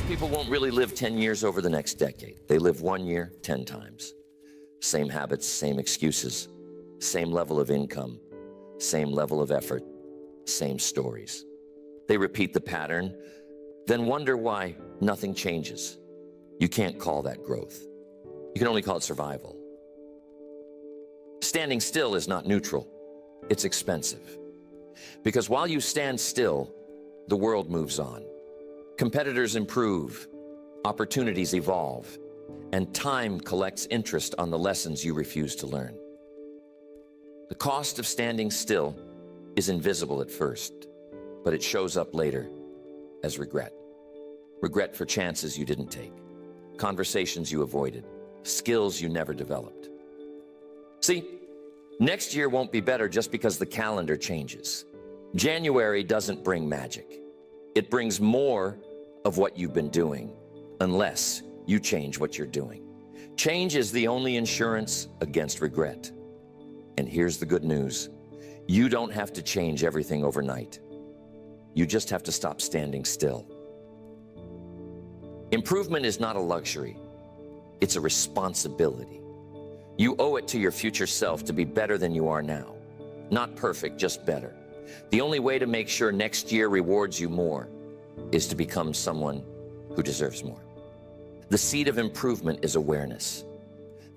people won't really live 10 years over the next decade. They live 1 year, 10 times. Same habits, same excuses, same level of income, same level of effort, same stories. They repeat the pattern, then wonder why nothing changes. You can't call that growth. You can only call it survival. Standing still is not neutral. It's expensive. Because while you stand still, the world moves on. Competitors improve, opportunities evolve, and time collects interest on the lessons you refuse to learn. The cost of standing still is invisible at first, but it shows up later as regret. Regret for chances you didn't take, conversations you avoided, skills you never developed. See, next year won't be better just because the calendar changes. January doesn't bring magic. It brings more of what you've been doing, unless you change what you're doing. Change is the only insurance against regret. And here's the good news. You don't have to change everything overnight. You just have to stop standing still. Improvement is not a luxury. It's a responsibility. You owe it to your future self to be better than you are now. Not perfect, just better. The only way to make sure next year rewards you more is to become someone who deserves more. The seed of improvement is awareness.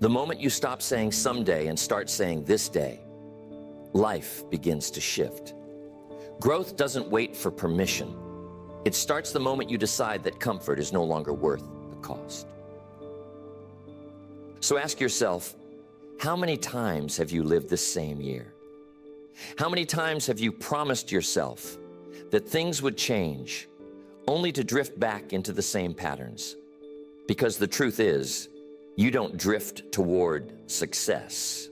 The moment you stop saying someday and start saying this day, life begins to shift. Growth doesn't wait for permission. It starts the moment you decide that comfort is no longer worth the cost. So ask yourself, how many times have you lived the same year? How many times have you promised yourself that things would change, only to drift back into the same patterns? Because the truth is, you don't drift toward success.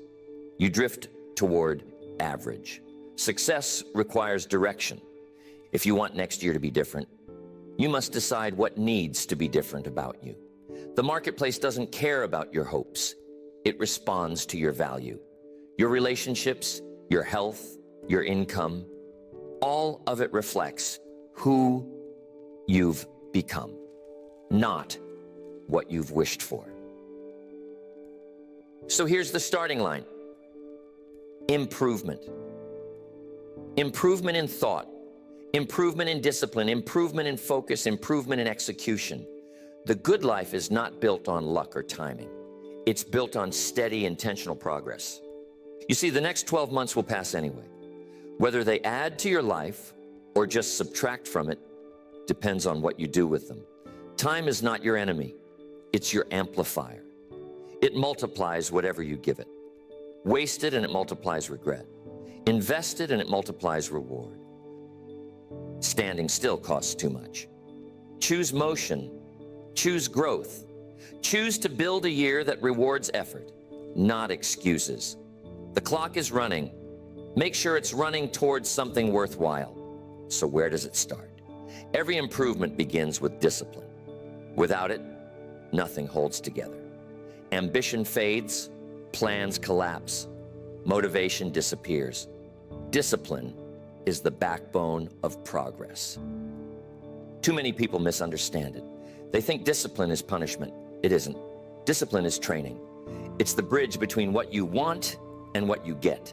You drift toward average. Success requires direction. If you want next year to be different, you must decide what needs to be different about you. The marketplace doesn't care about your hopes. It responds to your value. Your relationships, your health, your income, all of it reflects who you've become, not what you've wished for. So here's the starting line. Improvement. Improvement in thought, improvement in discipline, improvement in focus, improvement in execution. The good life is not built on luck or timing. It's built on steady, intentional progress. You see, the next 12 months will pass anyway. Whether they add to your life or just subtract from it depends on what you do with them. Time is not your enemy. It's your amplifier. It multiplies whatever you give it. Wasted and it multiplies regret. Invested and it multiplies reward. Standing still costs too much. Choose motion. Choose growth. Choose to build a year that rewards effort, not excuses. The clock is running. Make sure it's running towards something worthwhile. So where does it start? Every improvement begins with discipline. Without it, nothing holds together. Ambition fades, plans collapse, motivation disappears. Discipline is the backbone of progress. Too many people misunderstand it. They think discipline is punishment. It isn't. Discipline is training. It's the bridge between what you want and what you get.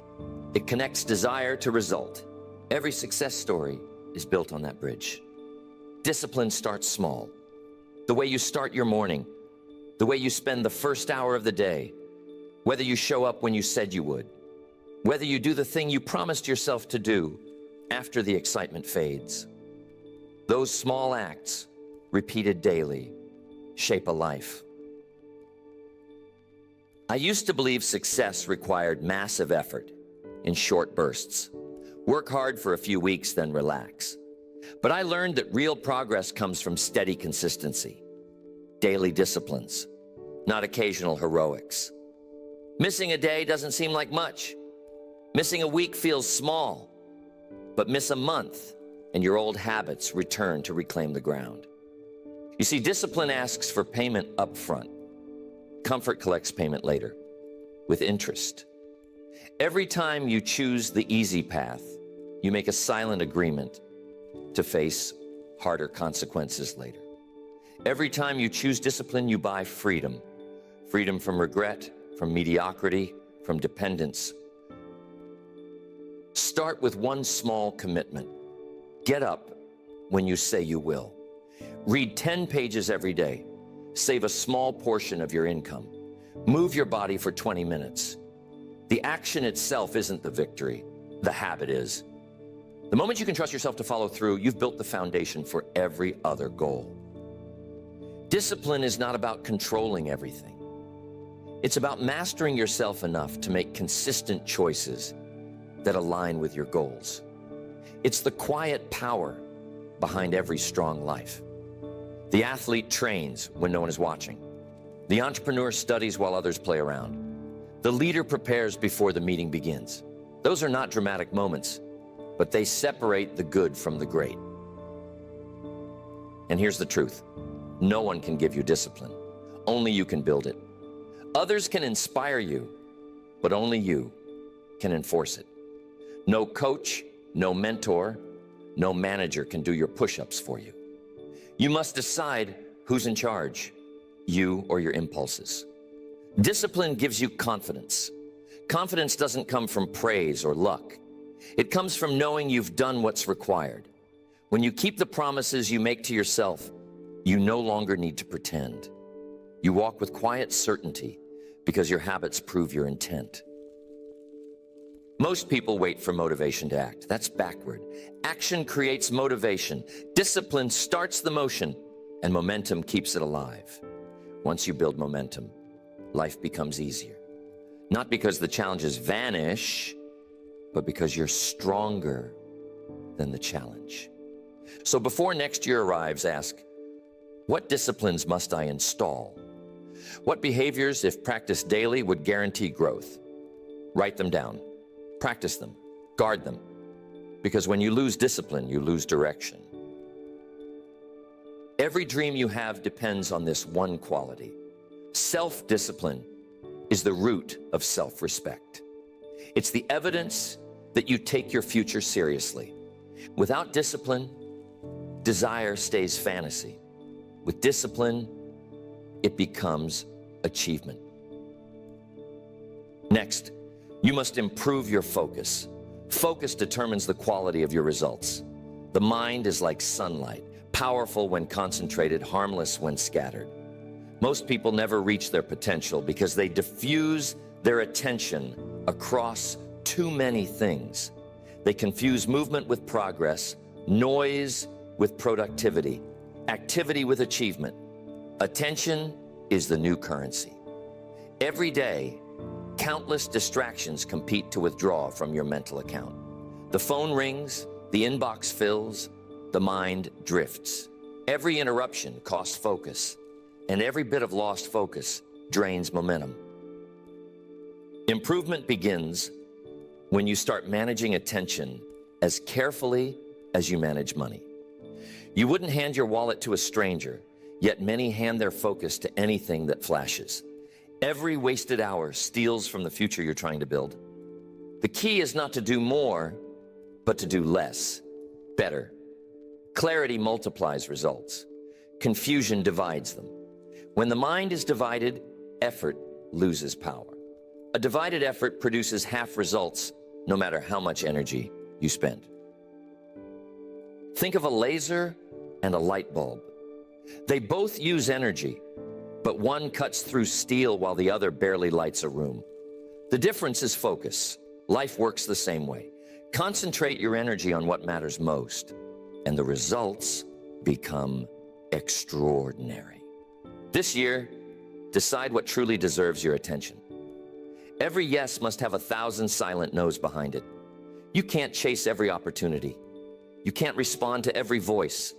It connects desire to result. Every success story is built on that bridge. Discipline starts small. The way you start your morning, the way you spend the first hour of the day, whether you show up when you said you would, whether you do the thing you promised yourself to do after the excitement fades. Those small acts, repeated daily, shape a life. I used to believe success required massive effort in short bursts. Work hard for a few weeks, then relax. But I learned that real progress comes from steady consistency, daily disciplines, not occasional heroics. Missing a day doesn't seem like much. Missing a week feels small, but miss a month and your old habits return to reclaim the ground. You see, discipline asks for payment up front. Comfort collects payment later, with interest. Every time you choose the easy path, you make a silent agreement to face harder consequences later. Every time you choose discipline, you buy freedom. Freedom from regret, from mediocrity, from dependence. Start with one small commitment. Get up when you say you will. Read 10 pages every day. Save a small portion of your income. Move your body for 20 minutes. The action itself isn't the victory. The habit is. The moment you can trust yourself to follow through, you've built the foundation for every other goal. Discipline is not about controlling everything. It's about mastering yourself enough to make consistent choices that align with your goals. It's the quiet power behind every strong life. The athlete trains when no one is watching. The entrepreneur studies while others play around. The leader prepares before the meeting begins. Those are not dramatic moments, but they separate the good from the great. And here's the truth. No one can give you discipline. Only you can build it. Others can inspire you, but only you can enforce it. No coach, no mentor, no manager can do your push-ups for you. You must decide who's in charge, you or your impulses. Discipline gives you confidence. Confidence doesn't come from praise or luck. It comes from knowing you've done what's required. When you keep the promises you make to yourself, you no longer need to pretend. You walk with quiet certainty because your habits prove your intent. Most people wait for motivation to act. That's backward. Action creates motivation. Discipline starts the motion, and momentum keeps it alive. Once you build momentum, life becomes easier. Not because the challenges vanish, but because you're stronger than the challenge. So before next year arrives, ask, what disciplines must I install? What behaviors, if practiced daily, would guarantee growth? Write them down. Practice them. Guard them. Because when you lose discipline, you lose direction. Every dream you have depends on this one quality. Self-discipline is the root of self-respect. It's the evidence that you take your future seriously. Without discipline, desire stays fantasy. With discipline, it becomes achievement. Next, you must improve your focus. Focus determines the quality of your results. The mind is like sunlight, powerful when concentrated, harmless when scattered. Most people never reach their potential because they diffuse their attention across too many things. They confuse movement with progress, noise with productivity, activity with achievement. Attention is the new currency. Every day, countless distractions compete to withdraw from your mental account. The phone rings, the inbox fills, the mind drifts. Every interruption costs focus, and every bit of lost focus drains momentum. Improvement begins when you start managing attention as carefully as you manage money. You wouldn't hand your wallet to a stranger, yet many hand their focus to anything that flashes. Every wasted hour steals from the future you're trying to build. The key is not to do more, but to do less, better. Clarity multiplies results. Confusion divides them. When the mind is divided, effort loses power. A divided effort produces half results, no matter how much energy you spend. Think of a laser and a light bulb. They both use energy, but one cuts through steel while the other barely lights a room. The difference is focus. Life works the same way. Concentrate your energy on what matters most, and the results become extraordinary. This year, decide what truly deserves your attention. Every yes must have 1,000 silent no's behind it. You can't chase every opportunity. You can't respond to every voice.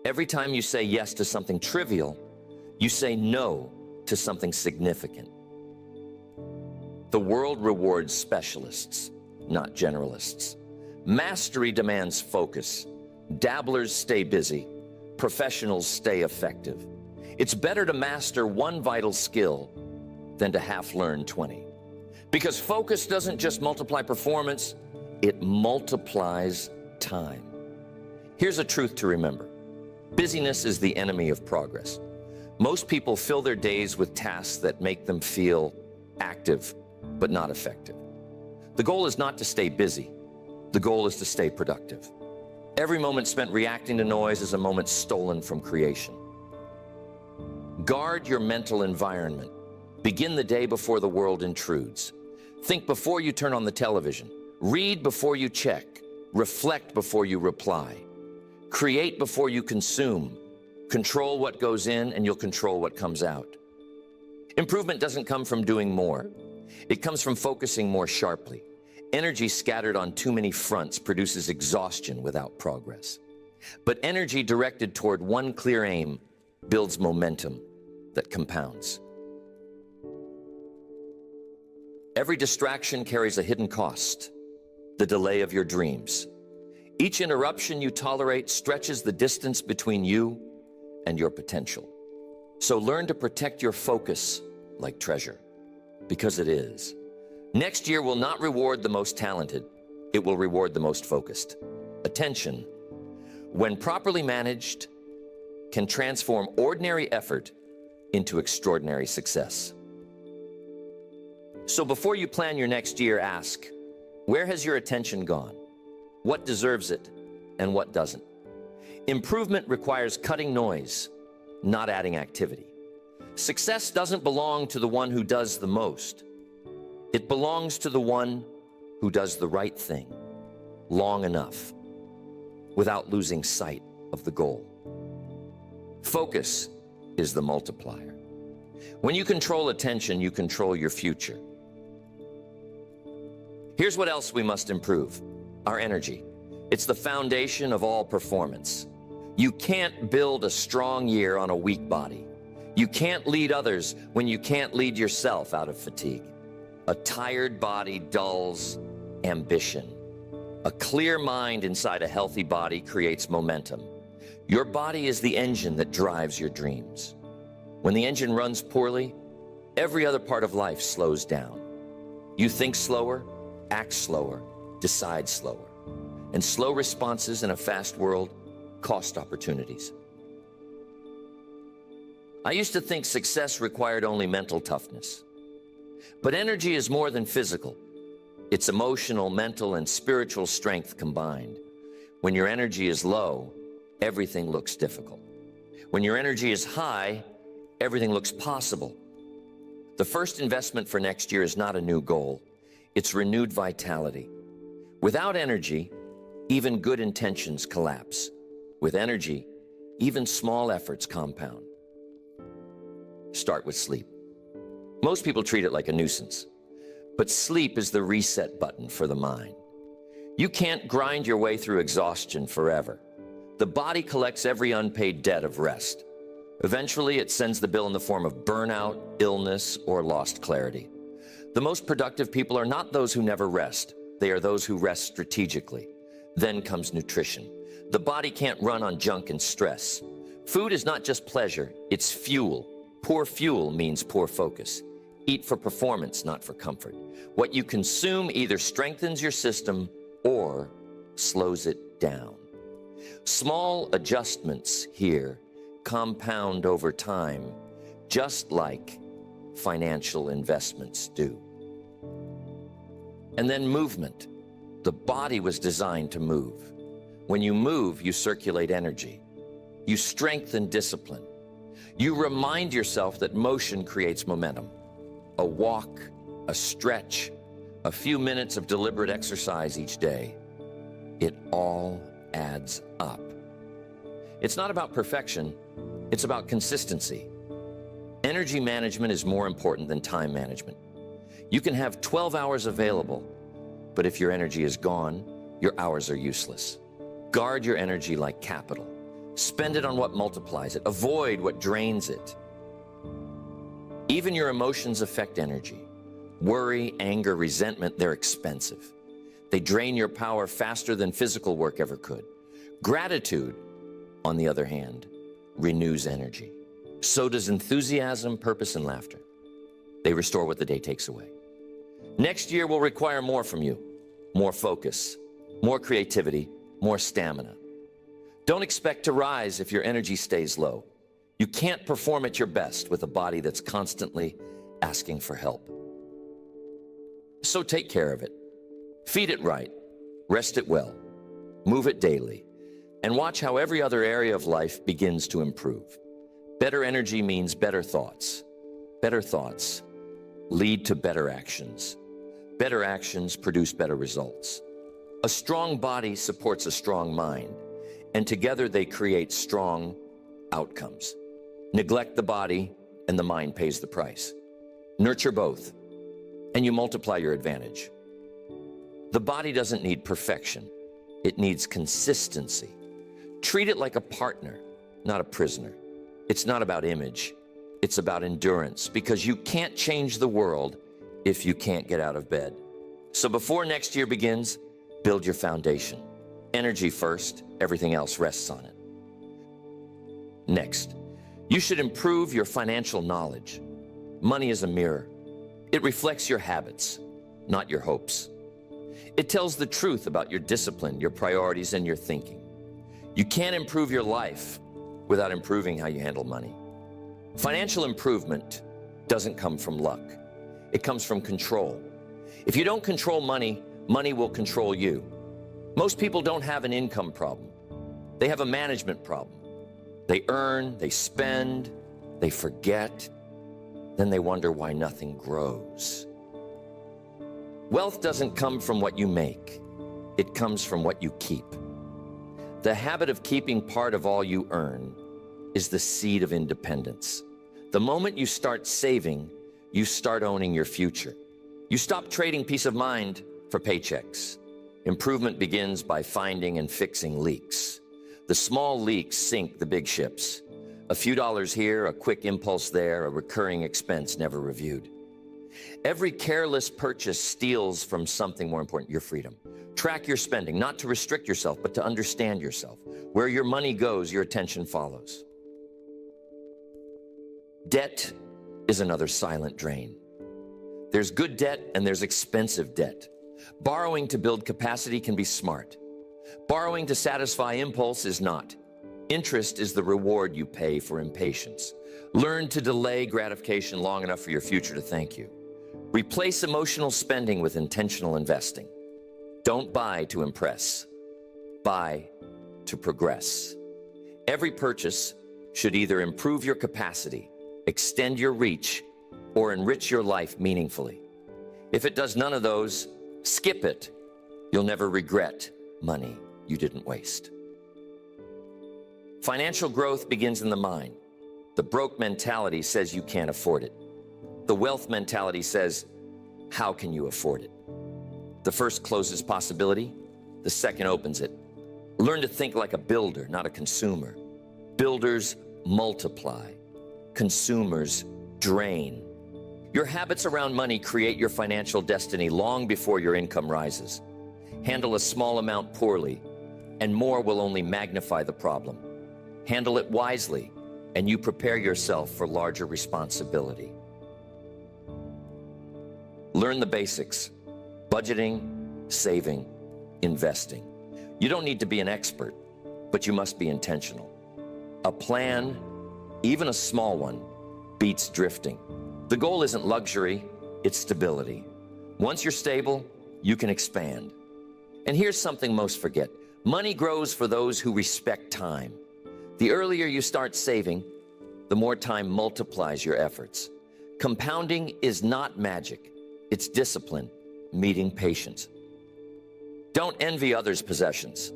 Every time you say yes to something trivial, you say no to something significant. The world rewards specialists, not generalists. Mastery demands focus. Dabblers stay busy. Professionals stay effective. It's better to master one vital skill than to half learn 20. Because focus doesn't just multiply performance, it multiplies time. Here's a truth to remember. Busyness is the enemy of progress. Most people fill their days with tasks that make them feel active, but not effective. The goal is not to stay busy. The goal is to stay productive. Every moment spent reacting to noise is a moment stolen from creation. Guard your mental environment. Begin the day before the world intrudes. Think before you turn on the television. Read before you check. Reflect before you reply. Create before you consume. Control what goes in and you'll control what comes out. Improvement doesn't come from doing more. It comes from focusing more sharply. Energy scattered on too many fronts produces exhaustion without progress. But energy directed toward one clear aim builds momentum that compounds. Every distraction carries a hidden cost, the delay of your dreams. Each interruption you tolerate stretches the distance between you and your potential. So learn to protect your focus like treasure, because it is. Next year will not reward the most talented. It will reward the most focused. Attention, when properly managed, can transform ordinary effort into extraordinary success. So before you plan your next year, ask, where has your attention gone? What deserves it and what doesn't? Improvement requires cutting noise, not adding activity. Success doesn't belong to the one who does the most. It belongs to the one who does the right thing long enough without losing sight of the goal. Focus is the multiplier. When you control attention, you control your future. Here's what else we must improve: our energy. It's the foundation of all performance. You can't build a strong year on a weak body. You can't lead others when you can't lead yourself out of fatigue. A tired body dulls ambition. A clear mind inside a healthy body creates momentum. Your body is the engine that drives your dreams. When the engine runs poorly, every other part of life slows down. You think slower, act slower, decide slower. And slow responses in a fast world cost opportunities. I used to think success required only mental toughness. But energy is more than physical. It's emotional, mental, and spiritual strength combined. When your energy is low, everything looks difficult. When your energy is high, everything looks possible. The first investment for next year is not a new goal. It's renewed vitality. Without energy, even good intentions collapse. With energy, even small efforts compound. Start with sleep. Most people treat it like a nuisance, but sleep is the reset button for the mind. You can't grind your way through exhaustion forever. The body collects every unpaid debt of rest. Eventually, it sends the bill in the form of burnout, illness, or lost clarity. The most productive people are not those who never rest. They are those who rest strategically. Then comes nutrition. The body can't run on junk and stress. Food is not just pleasure, it's fuel. Poor fuel means poor focus. Eat for performance, not for comfort. What you consume either strengthens your system or slows it down. Small adjustments here compound over time, just like financial investments do. And then movement. The body was designed to move. When you move, you circulate energy. You strengthen discipline. You remind yourself that motion creates momentum. A walk, a stretch, a few minutes of deliberate exercise each day. It all adds up. It's not about perfection, it's about consistency. Energy management is more important than time management. You can have 12 hours available, but if your energy is gone, your hours are useless. Guard your energy like capital. Spend it on what multiplies it. Avoid what drains it. Even your emotions affect energy. Worry, anger, resentment, they're expensive. They drain your power faster than physical work ever could. Gratitude, on the other hand, renews energy. So does enthusiasm, purpose, and laughter. They restore what the day takes away. Next year will require more from you. More focus, more creativity, more stamina. Don't expect to rise if your energy stays low. You can't perform at your best with a body that's constantly asking for help. So take care of it. Feed it right, rest it well, move it daily, and watch how every other area of life begins to improve. Better energy means better thoughts. Better thoughts lead to better actions. Better actions produce better results. A strong body supports a strong mind, and together they create strong outcomes. Neglect the body, and the mind pays the price. Nurture both, and you multiply your advantage. The body doesn't need perfection. It needs consistency. Treat it like a partner, not a prisoner. It's not about image. It's about endurance, because you can't change the world if you can't get out of bed. So before next year begins, build your foundation. Energy first, everything else rests on it. Next, you should improve your financial knowledge. Money is a mirror. It reflects your habits, not your hopes. It tells the truth about your discipline, your priorities, and your thinking. You can't improve your life without improving how you handle money. Financial improvement doesn't come from luck. It comes from control. If you don't control money, money will control you. Most people don't have an income problem. They have a management problem. They earn, they spend, they forget, then they wonder why nothing grows. Wealth doesn't come from what you make. It comes from what you keep. The habit of keeping part of all you earn is the seed of independence. The moment you start saving, you start owning your future. You stop trading peace of mind for paychecks. Improvement begins by finding and fixing leaks. The small leaks sink the big ships. A few dollars here, a quick impulse there, a recurring expense never reviewed. Every careless purchase steals from something more important, your freedom. Track your spending, not to restrict yourself, but to understand yourself. Where your money goes, your attention follows. Debt is another silent drain. There's good debt and there's expensive debt. Borrowing to build capacity can be smart. Borrowing to satisfy impulse is not. Interest is the reward you pay for impatience. Learn to delay gratification long enough for your future to thank you. Replace emotional spending with intentional investing. Don't buy to impress. Buy to progress. Every purchase should either improve your capacity, extend your reach, or enrich your life meaningfully. If it does none of those, skip it. You'll never regret money you didn't waste. Financial growth begins in the mind. The broke mentality says you can't afford it. The wealth mentality says, how can you afford it? The first closes possibility, the second opens it. Learn to think like a builder, not a consumer. Builders multiply. Consumers drain. Your habits around money create your financial destiny long before your income rises. Handle a small amount poorly, and more will only magnify the problem. Handle it wisely, and you prepare yourself for larger responsibility. Learn the basics: budgeting, saving, investing. You don't need to be an expert, but you must be intentional. A plan, even a small one, beats drifting. The goal isn't luxury, it's stability. Once you're stable, you can expand. And here's something most forget. Money grows for those who respect time. The earlier you start saving, the more time multiplies your efforts. Compounding is not magic. It's discipline, meeting patience. Don't envy others' possessions.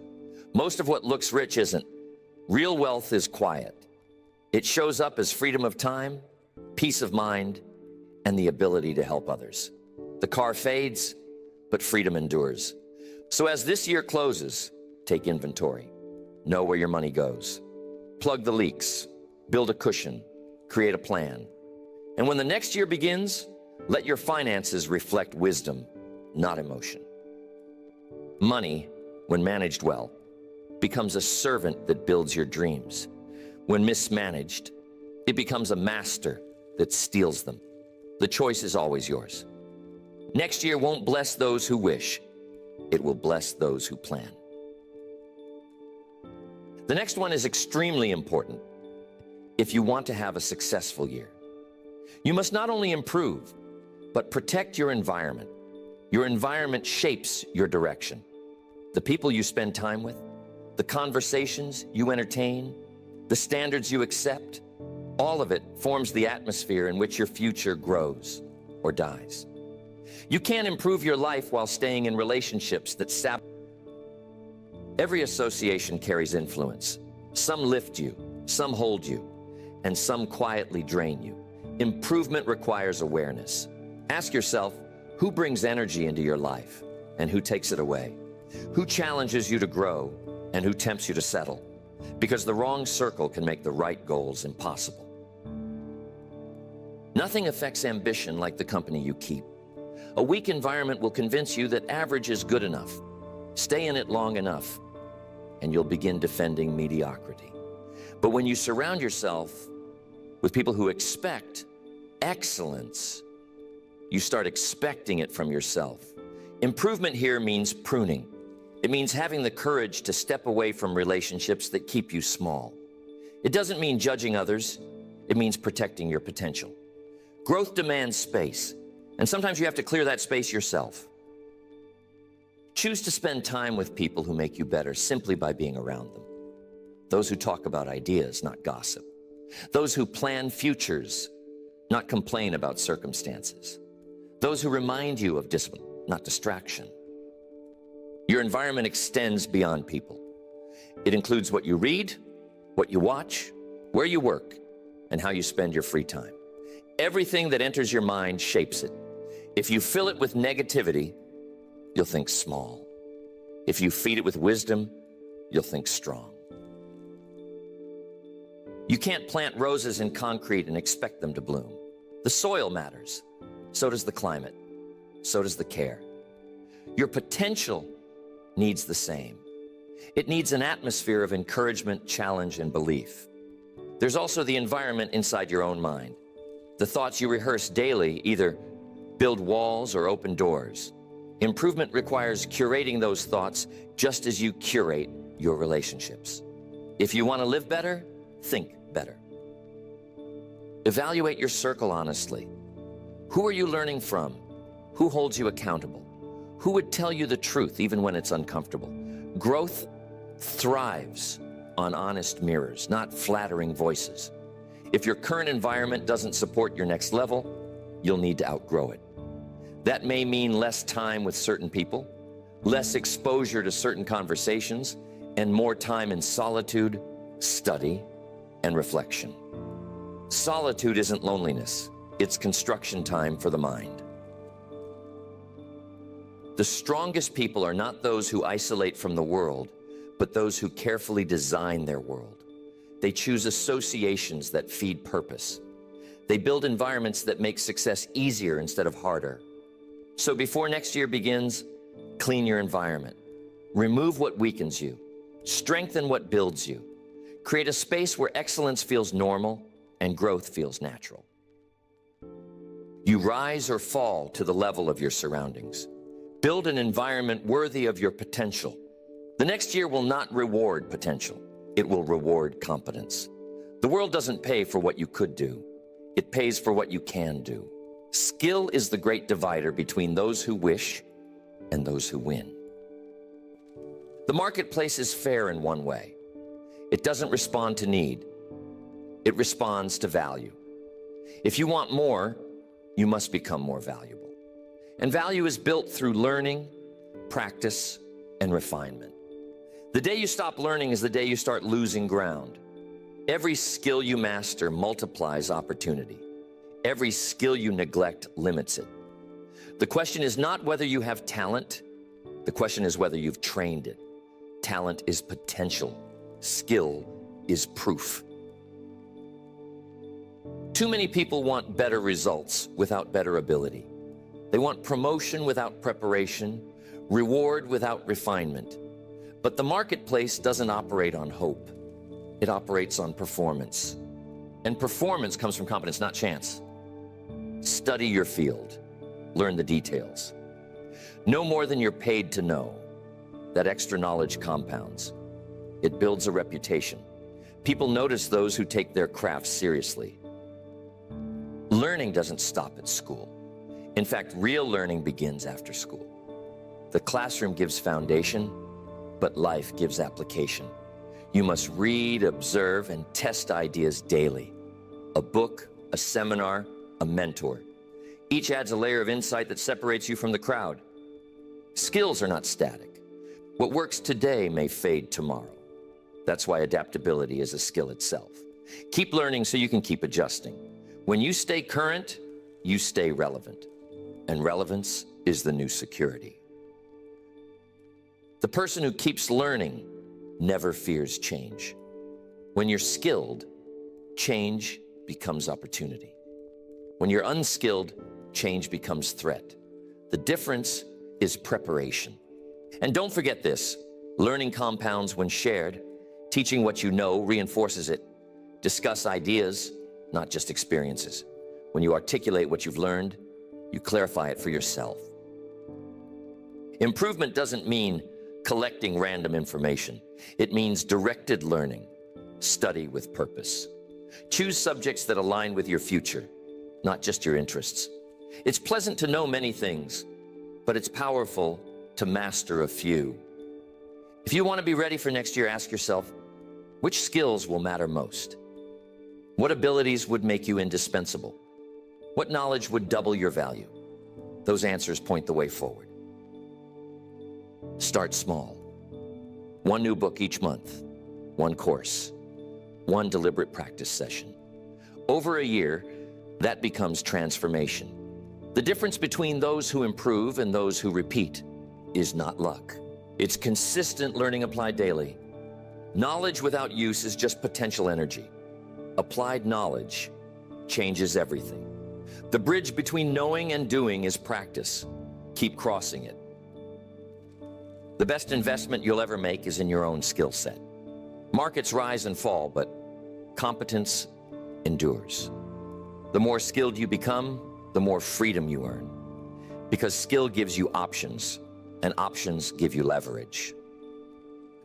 Most of what looks rich isn't. Real wealth is quiet. It shows up as freedom of time, peace of mind, and the ability to help others. The car fades, but freedom endures. So as this year closes, take inventory. Know where your money goes. Plug the leaks, build a cushion, create a plan. And when the next year begins, let your finances reflect wisdom, not emotion. Money, when managed well, becomes a servant that builds your dreams. When mismanaged, it becomes a master that steals them. The choice is always yours. Next year won't bless those who wish. It will bless those who plan. The next one is extremely important if you want to have a successful year. You must not only improve, but protect your environment. Your environment shapes your direction. The people you spend time with, the conversations you entertain, the standards you accept, all of it forms the atmosphere in which your future grows or dies. You can't improve your life while staying in relationships that sap. Every association carries influence. Some lift you, some hold you, and some quietly drain you. Improvement requires awareness. Ask yourself, who brings energy into your life and who takes it away? Who challenges you to grow and who tempts you to settle? Because the wrong circle can make the right goals impossible. Nothing affects ambition like the company you keep. A weak environment will convince you that average is good enough. Stay in it long enough, and you'll begin defending mediocrity. But when you surround yourself with people who expect excellence, you start expecting it from yourself. Improvement here means pruning. It means having the courage to step away from relationships that keep you small. It doesn't mean judging others. It means protecting your potential. Growth demands space, and sometimes you have to clear that space yourself. Choose to spend time with people who make you better simply by being around them. Those who talk about ideas, not gossip. Those who plan futures, not complain about circumstances. Those who remind you of discipline, not distraction. Your environment extends beyond people. It includes what you read, what you watch, where you work, and how you spend your free time. Everything that enters your mind shapes it. If you fill it with negativity, you'll think small. If you feed it with wisdom, you'll think strong. You can't plant roses in concrete and expect them to bloom. The soil matters. So does the climate. So does the care. Your potential needs the same. It needs an atmosphere of encouragement, challenge, and belief. There's also the environment inside your own mind. The thoughts you rehearse daily either build walls or open doors. Improvement requires curating those thoughts just as you curate your relationships. If you want to live better, think better. Evaluate your circle honestly. Who are you learning from? Who holds you accountable? Who would tell you the truth even when it's uncomfortable? Growth thrives on honest mirrors, not flattering voices. If your current environment doesn't support your next level, you'll need to outgrow it. That may mean less time with certain people, less exposure to certain conversations, and more time in solitude, study, and reflection. Solitude isn't loneliness. It's construction time for the mind. The strongest people are not those who isolate from the world, but those who carefully design their world. They choose associations that feed purpose. They build environments that make success easier instead of harder. So before next year begins, clean your environment. Remove what weakens you. Strengthen what builds you. Create a space where excellence feels normal and growth feels natural. You rise or fall to the level of your surroundings. Build an environment worthy of your potential. The next year will not reward potential. It will reward competence. The world doesn't pay for what you could do. It pays for what you can do. Skill is the great divider between those who wish and those who win. The marketplace is fair in one way. It doesn't respond to need. It responds to value. If you want more, you must become more valuable. And value is built through learning, practice, and refinement. The day you stop learning is the day you start losing ground. Every skill you master multiplies opportunity. Every skill you neglect limits it. The question is not whether you have talent. The question is whether you've trained it. Talent is potential. Skill is proof. Too many people want better results without better ability. They want promotion without preparation, reward without refinement. But the marketplace doesn't operate on hope. It operates on performance. And performance comes from competence, not chance. Study your field. Learn the details. Know more than you're paid to know. That extra knowledge compounds. It builds a reputation. People notice those who take their craft seriously. Learning doesn't stop at school. In fact, real learning begins after school. The classroom gives foundation, but life gives application. You must read, observe, and test ideas daily. A book, a seminar, a mentor. Each adds a layer of insight that separates you from the crowd. Skills are not static. What works today may fade tomorrow. That's why adaptability is a skill itself. Keep learning so you can keep adjusting. When you stay current, you stay relevant. And relevance is the new security. The person who keeps learning never fears change. When you're skilled, change becomes opportunity. When you're unskilled, change becomes threat. The difference is preparation. And don't forget this, learning compounds when shared. Teaching what you know reinforces it. Discuss ideas, not just experiences. When you articulate what you've learned, you clarify it for yourself. Improvement doesn't mean collecting random information. It means directed learning. Study with purpose. Choose subjects that align with your future, not just your interests. It's pleasant to know many things, but it's powerful to master a few. If you want to be ready for next year, ask yourself, which skills will matter most? What abilities would make you indispensable? What knowledge would double your value? Those answers point the way forward. Start small. One new book each month, one course, one deliberate practice session. Over a year, that becomes transformation. The difference between those who improve and those who repeat is not luck. It's consistent learning applied daily. Knowledge without use is just potential energy. Applied knowledge changes everything. The bridge between knowing and doing is practice. Keep crossing it. The best investment you'll ever make is in your own skill set. Markets rise and fall, but competence endures. The more skilled you become, the more freedom you earn. Because skill gives you options, and options give you leverage.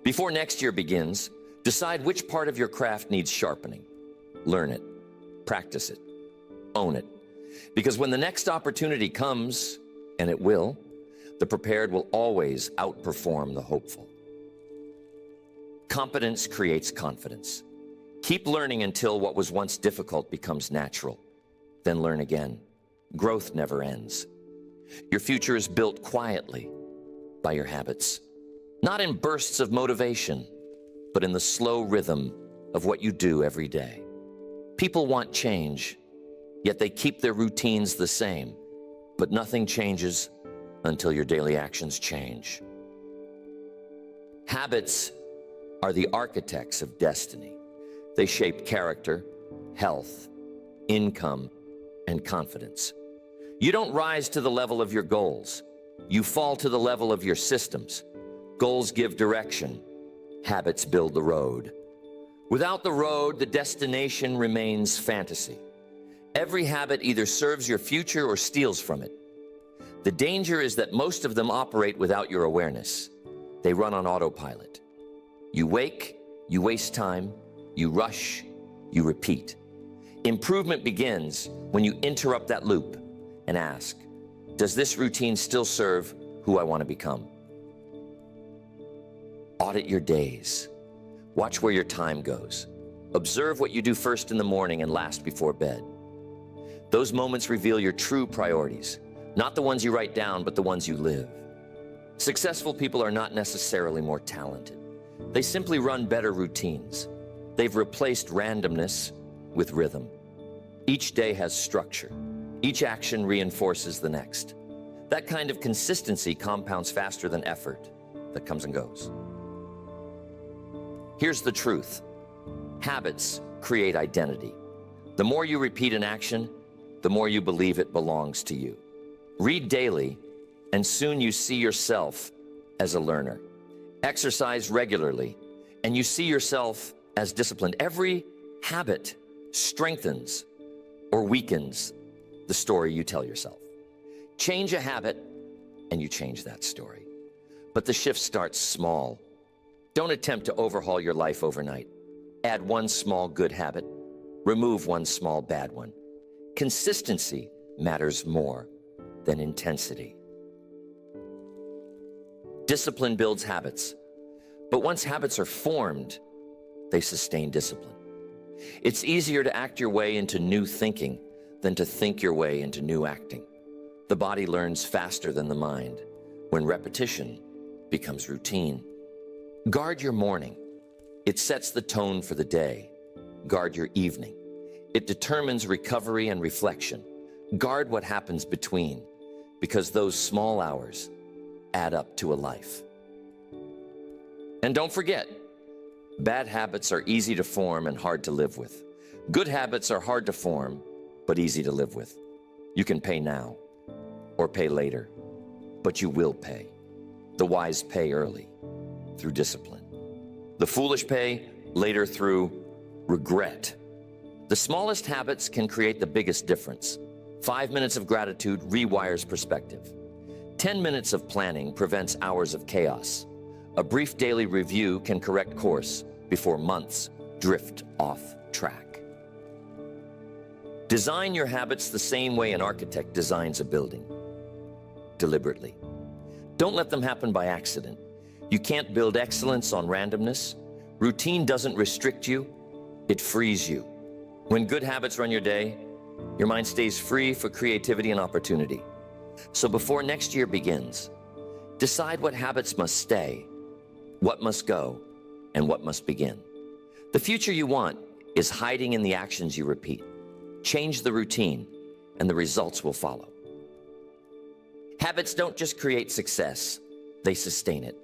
Before next year begins, decide which part of your craft needs sharpening. Learn it, practice it, own it. Because when the next opportunity comes, and it will, the prepared will always outperform the hopeful. Competence creates confidence. Keep learning until what was once difficult becomes natural. Then learn again. Growth never ends. Your future is built quietly by your habits. Not in bursts of motivation, but in the slow rhythm of what you do every day. People want change, yet they keep their routines the same. But nothing changes until your daily actions change. Habits are the architects of destiny. They shape character, health, income, and confidence. You don't rise to the level of your goals. You fall to the level of your systems. Goals give direction. Habits build the road. Without the road, the destination remains fantasy. Every habit either serves your future or steals from it. The danger is that most of them operate without your awareness. They run on autopilot. You wake, you waste time, you rush, you repeat. Improvement begins when you interrupt that loop and ask, does this routine still serve who I want to become? Audit your days. Watch where your time goes. Observe what you do first in the morning and last before bed. Those moments reveal your true priorities, not the ones you write down, but the ones you live. Successful people are not necessarily more talented. They simply run better routines. They've replaced randomness with rhythm. Each day has structure. Each action reinforces the next. That kind of consistency compounds faster than effort that comes and goes. Here's the truth. Habits create identity. The more you repeat an action, the more you believe it belongs to you. Read daily, and soon you see yourself as a learner. Exercise regularly, and you see yourself as disciplined. Every habit strengthens or weakens the story you tell yourself. Change a habit, and you change that story. But the shift starts small. Don't attempt to overhaul your life overnight. Add one small good habit, remove one small bad one. Consistency matters more than intensity. Discipline builds habits, but once habits are formed, they sustain discipline. It's easier to act your way into new thinking than to think your way into new acting. The body learns faster than the mind when repetition becomes routine. Guard your morning. It sets the tone for the day. Guard your evening. It determines recovery and reflection. Guard what happens between, because those small hours add up to a life. And don't forget, bad habits are easy to form and hard to live with. Good habits are hard to form, but easy to live with. You can pay now or pay later, but you will pay. The wise pay early through discipline. The foolish pay later through regret. The smallest habits can create the biggest difference. 5 minutes of gratitude rewires perspective. 10 minutes of planning prevents hours of chaos. A brief daily review can correct course before months drift off track. Design your habits the same way an architect designs a building. Deliberately. Don't let them happen by accident. You can't build excellence on randomness. Routine doesn't restrict you, it frees you. When good habits run your day, your mind stays free for creativity and opportunity. So before next year begins, decide what habits must stay, what must go, and what must begin. The future you want is hiding in the actions you repeat. Change the routine, and the results will follow. Habits don't just create success, they sustain it.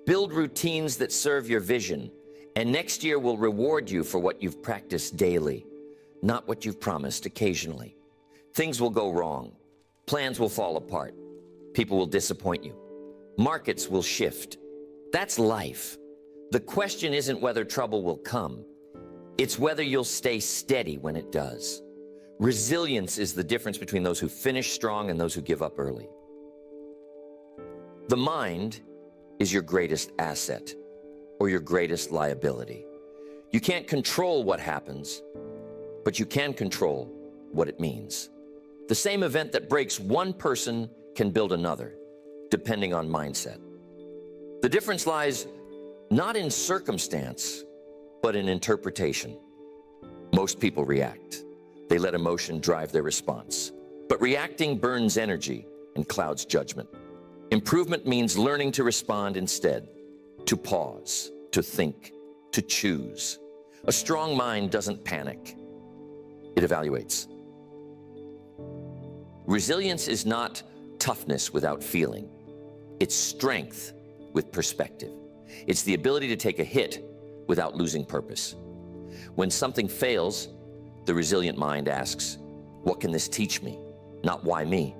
Build routines that serve your vision, and next year will reward you for what you've practiced daily, not what you've promised occasionally. Things will go wrong. Plans will fall apart. People will disappoint you. Markets will shift. That's life. The question isn't whether trouble will come. It's whether you'll stay steady when it does. Resilience is the difference between those who finish strong and those who give up early. The mind is your greatest asset or your greatest liability. You can't control what happens, but you can control what it means. The same event that breaks one person can build another, depending on mindset. The difference lies not in circumstance, but in interpretation. Most people react. They let emotion drive their response. But reacting burns energy and clouds judgment. Improvement means learning to respond instead, to pause, to think, to choose. A strong mind doesn't panic. It evaluates. Resilience is not toughness without feeling. It's strength with perspective. It's the ability to take a hit without losing purpose. When something fails, the resilient mind asks, what can this teach me? Not why me.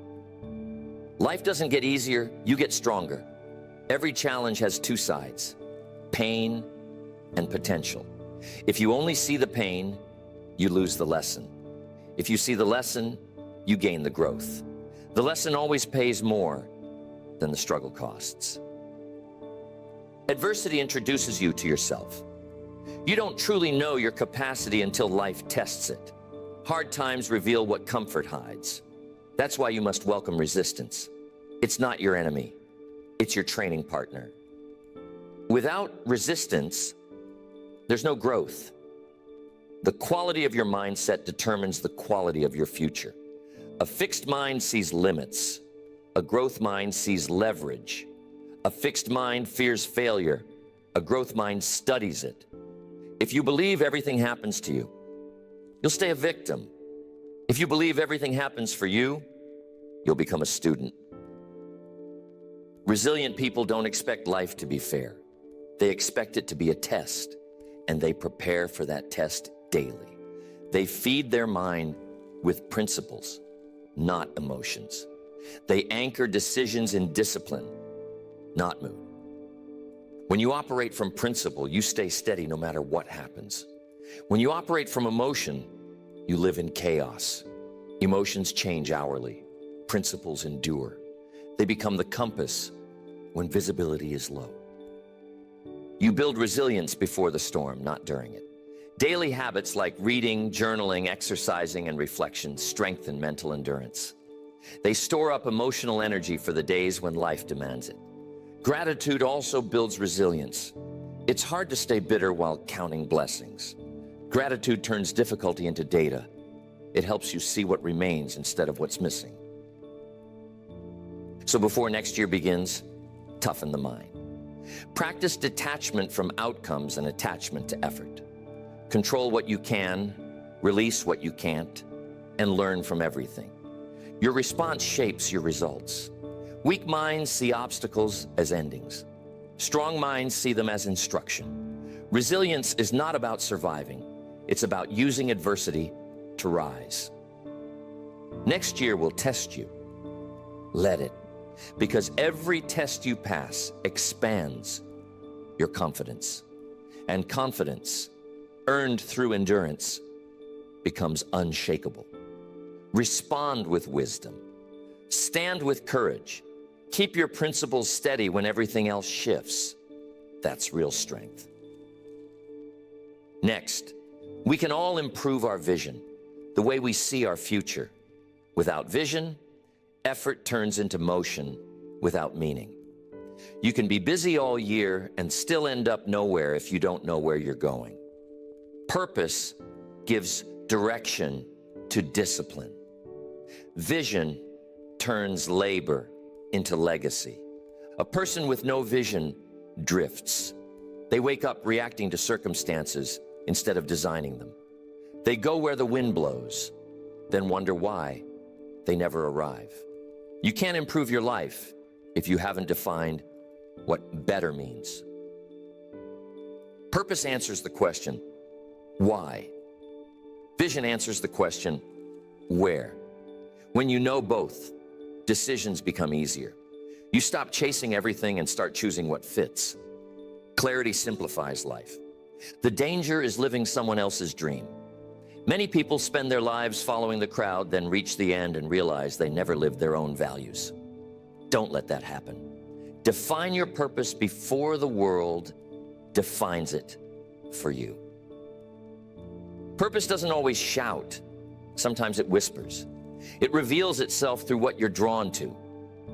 Life doesn't get easier, you get stronger. Every challenge has two sides, pain and potential. If you only see the pain, you lose the lesson. If you see the lesson, you gain the growth. The lesson always pays more than the struggle costs. Adversity introduces you to yourself. You don't truly know your capacity until life tests it. Hard times reveal what comfort hides. That's why you must welcome resistance. It's not your enemy. It's your training partner. Without resistance, there's no growth. The quality of your mindset determines the quality of your future. A fixed mind sees limits. A growth mind sees leverage. A fixed mind fears failure. A growth mind studies it. If you believe everything happens to you, you'll stay a victim. If you believe everything happens for you, you'll become a student. Resilient people don't expect life to be fair. They expect it to be a test, and they prepare for that test daily. They feed their mind with principles, not emotions. They anchor decisions in discipline, not mood. When you operate from principle, you stay steady no matter what happens. When you operate from emotion, you live in chaos. Emotions change hourly. Principles endure. They become the compass when visibility is low. You build resilience before the storm, not during it. Daily habits like reading, journaling, exercising, and reflection strengthen mental endurance. They store up emotional energy for the days when life demands it. Gratitude also builds resilience. It's hard to stay bitter while counting blessings. Gratitude turns difficulty into data. It helps you see what remains instead of what's missing. So before next year begins, toughen the mind. Practice detachment from outcomes and attachment to effort. Control what you can, release what you can't, and learn from everything. Your response shapes your results. Weak minds see obstacles as endings. Strong minds see them as instruction. Resilience is not about surviving. It's about using adversity to rise. Next year will test you. Let it. Because every test you pass expands your confidence. And confidence, earned through endurance, becomes unshakable. Respond with wisdom. Stand with courage. Keep your principles steady when everything else shifts. That's real strength. Next, we can all improve our vision, the way we see our future. Without vision, effort turns into motion without meaning. You can be busy all year and still end up nowhere if you don't know where you're going. Purpose gives direction to discipline. Vision turns labor into legacy. A person with no vision drifts. They wake up reacting to circumstances instead of designing them. They go where the wind blows, then wonder why they never arrive. You can't improve your life if you haven't defined what better means. Purpose answers the question, why? Vision answers the question, where? When you know both, decisions become easier. You stop chasing everything and start choosing what fits. Clarity simplifies life. The danger is living someone else's dream. Many people spend their lives following the crowd, then reach the end and realize they never lived their own values. Don't let that happen. Define your purpose before the world defines it for you. Purpose doesn't always shout. Sometimes it whispers. It reveals itself through what you're drawn to,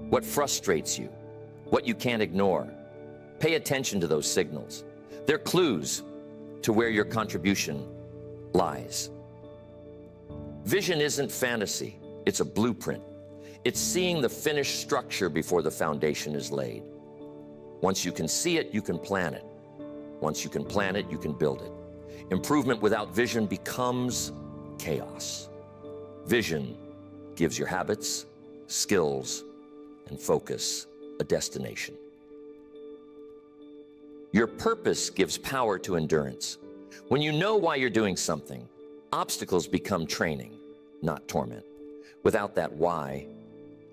what frustrates you, what you can't ignore. Pay attention to those signals. They're clues to where your contribution lies. Vision isn't fantasy, it's a blueprint. It's seeing the finished structure before the foundation is laid. Once you can see it, you can plan it. Once you can plan it, you can build it. Improvement without vision becomes chaos. Vision gives your habits, skills, and focus a destination. Your purpose gives power to endurance. When you know why you're doing something, obstacles become training, not torment. Without that why,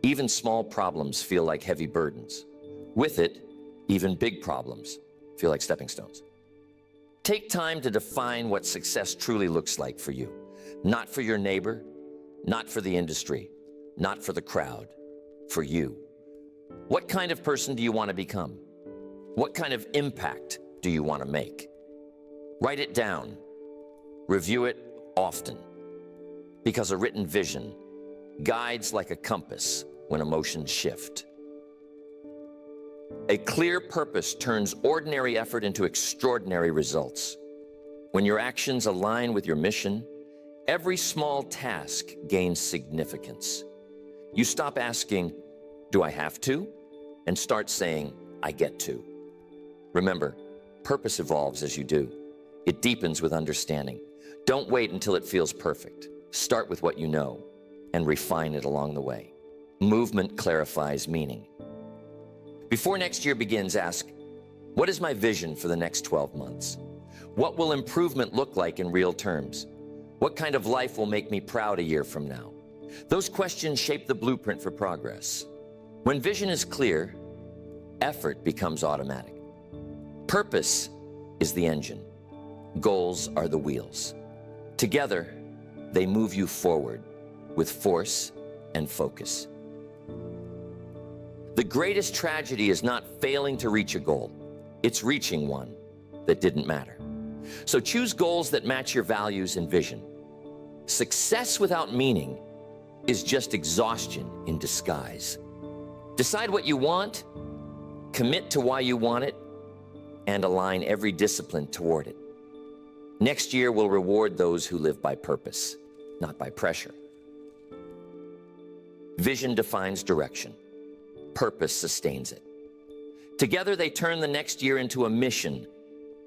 even small problems feel like heavy burdens. With it, even big problems feel like stepping stones. Take time to define what success truly looks like for you. Not for your neighbor, not for the industry, not for the crowd, for you. What kind of person do you want to become? What kind of impact do you want to make? Write it down. Review it often. Because a written vision guides like a compass when emotions shift. A clear purpose turns ordinary effort into extraordinary results. When your actions align with your mission, every small task gains significance. You stop asking, do I have to? And start saying, I get to. Remember, purpose evolves as you do. It deepens with understanding. Don't wait until it feels perfect. Start with what you know and refine it along the way. Movement clarifies meaning. Before next year begins, ask, what is my vision for the next 12 months? What will improvement look like in real terms? What kind of life will make me proud a year from now? Those questions shape the blueprint for progress. When vision is clear, effort becomes automatic. Purpose is the engine. Goals are the wheels. Together, they move you forward with force and focus. The greatest tragedy is not failing to reach a goal. It's reaching one that didn't matter. So choose goals that match your values and vision. Success without meaning is just exhaustion in disguise. Decide what you want, commit to why you want it, and align every discipline toward it. Next year will reward those who live by purpose, not by pressure. Vision defines direction. Purpose sustains it. Together they turn the next year into a mission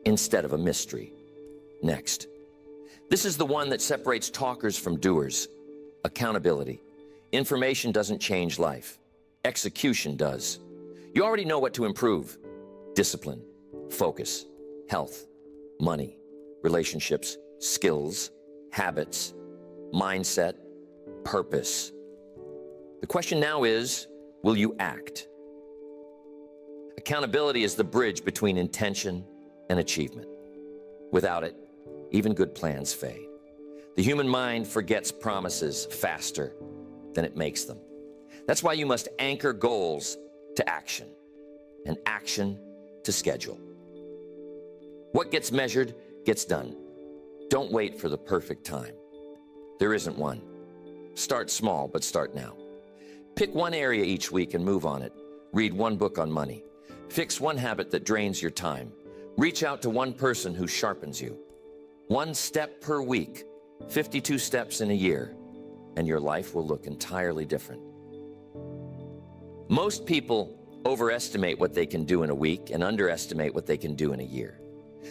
instead of a mystery. Next. This is the one that separates talkers from doers. Accountability. Information doesn't change life. Execution does. You already know what to improve. Discipline, focus, health, money, relationships, skills, habits, mindset, purpose. The question now is, will you act? Accountability is the bridge between intention and achievement. Without it, even good plans fade. The human mind forgets promises faster than it makes them. That's why you must anchor goals to action and action to schedule. What gets measured gets done. Don't wait for the perfect time. There isn't one. Start small, but start now. Pick one area each week and move on it. Read one book on money. Fix one habit that drains your time. Reach out to one person who sharpens you. One step per week, 52 steps in a year, and your life will look entirely different. Most people overestimate what they can do in a week and underestimate what they can do in a year.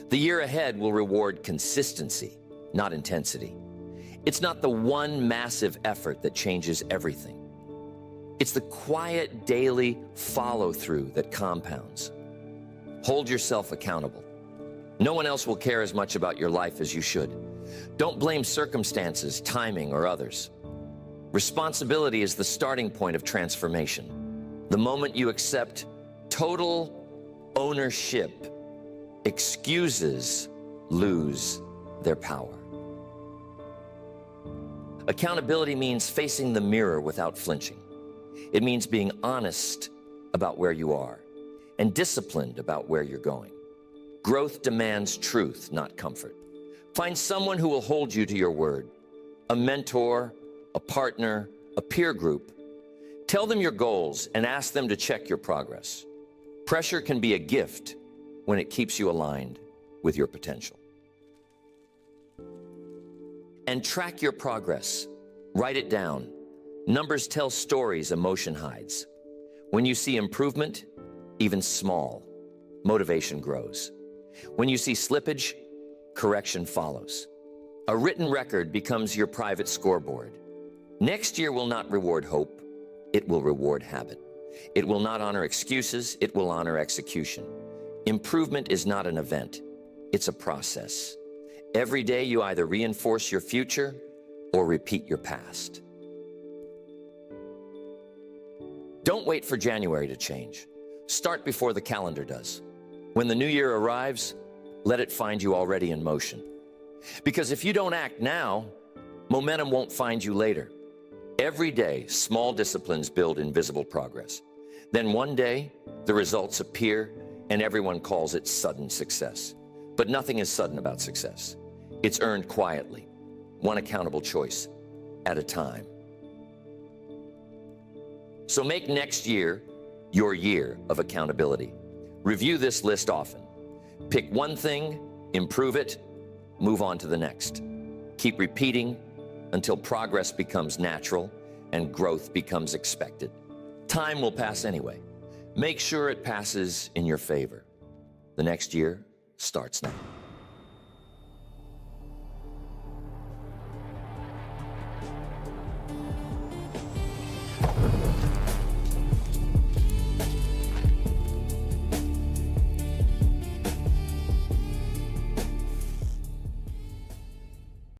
The year ahead will reward consistency, not intensity. It's not the one massive effort that changes everything. It's the quiet daily follow-through that compounds. Hold yourself accountable. No one else will care as much about your life as you should. Don't blame circumstances, timing, or others. Responsibility is the starting point of transformation. The moment you accept total ownership, excuses lose their power. Accountability means facing the mirror without flinching. It means being honest about where you are and disciplined about where you're going. Growth demands truth, not comfort. Find someone who will hold you to your word. A mentor, a partner, a peer group. Tell them your goals and ask them to check your progress. Pressure can be a gift when it keeps you aligned with your potential. And track your progress. Write it down. Numbers tell stories, emotion hides. When you see improvement, even small, motivation grows. When you see slippage, correction follows. A written record becomes your private scoreboard. Next year will not reward hope, it will reward habit. It will not honor excuses, it will honor execution. Improvement is not an event, it's a process. Every day you either reinforce your future or repeat your past. Don't wait for January to change. Start before the calendar does. When the new year arrives, let it find you already in motion. Because if you don't act now, momentum won't find you later. Every day, small disciplines build invisible progress. Then one day, the results appear and everyone calls it sudden success. But nothing is sudden about success. It's earned quietly, one accountable choice at a time. So make next year your year of accountability. Review this list often. Pick one thing, improve it, move on to the next. Keep repeating until progress becomes natural and growth becomes expected. Time will pass anyway. Make sure it passes in your favor. The next year starts now.